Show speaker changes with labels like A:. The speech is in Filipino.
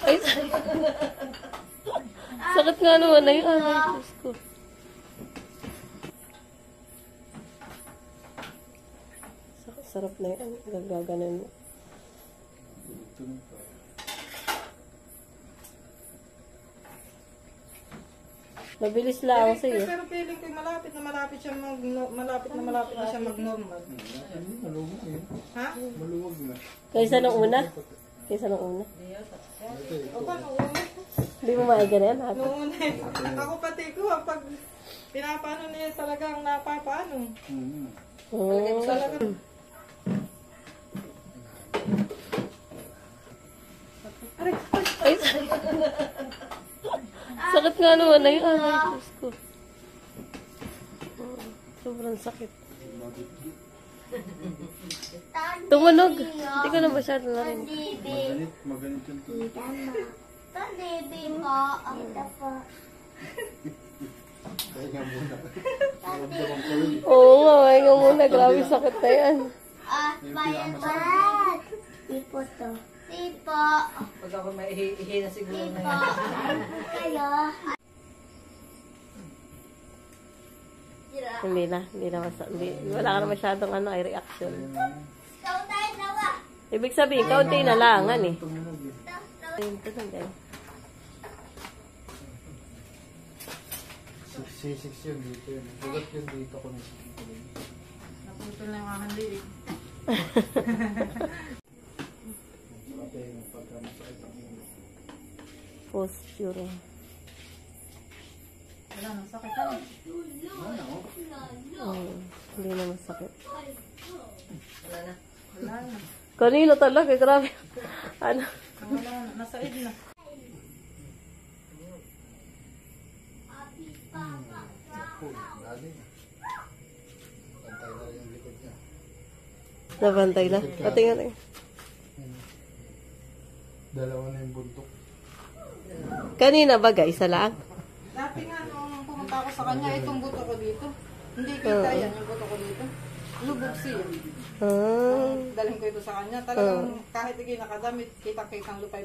A: Ay, sakit nga naman na yung anay. Diyos ko. Sarap na yun. Gaganon mo. Mabilis lang sa'yo.
B: Pero feeling ko malapit na malapit siya mag-normal.
C: Maluwag eh.
B: Ha?
C: Maluwag na.
A: Kaysa nung una? Kaysa nung una?
B: O ba, nung una?
A: Hindi mo maiganan, ha?
B: Nung una eh. Ako pati ko, pag pinapano niya talagang napapano. Talagang
A: Ay, sakit nga naman na yung anay. Diyos ko. Sobrang sakit. Tumunog. Hindi ko na masyado narinig.
C: Maganit yung tuloy.
D: Tadibi po. Ang tapo.
C: Kaya nga muna. Ramdaman ko rin.
A: Oo nga, ay nga muna. Grabe sakit na yan.
D: Bayan ba? Tipo to. Tipo.
B: pag ako may ihina siguro na
D: Tipo.
B: yan.
D: Kayo.
A: Hindi na. Wala ka na masyadong ay reaction.
D: Ikaw tayo nawa.
A: Ibig sabihin, kaunti na langan eh.
C: Tumunog eh.
A: Ayun, tunog eh.
C: Sisix yun dito yun. Sugat yun dito ko nasisip.
B: Naputol na yung aking liig.
C: Pati yung pagkamasakit ang ulo.
A: Posture.
B: Wala nang sakit na.
A: Hindi na masakit.
B: Wala na. Wala na.
A: Kanino talaga, grabe. Ano?
B: Wala na. Nasaid na.
C: Ako, dali na. Pantay na yung likod niya.
A: Nabantay na. Patingin eh.
C: Dalawa na yung buntok.
A: Kanina ba guys, isa lang?
B: Dati nga nung pumunta ako sa kanya, itong buto ko dito. Hindi kita yan, yung buto ko dito. Lubog siya.
A: Ah.
B: Dalhin ko ito sa kanya. Talagang kahit hindi nakadamit, kitang-kitang lupay.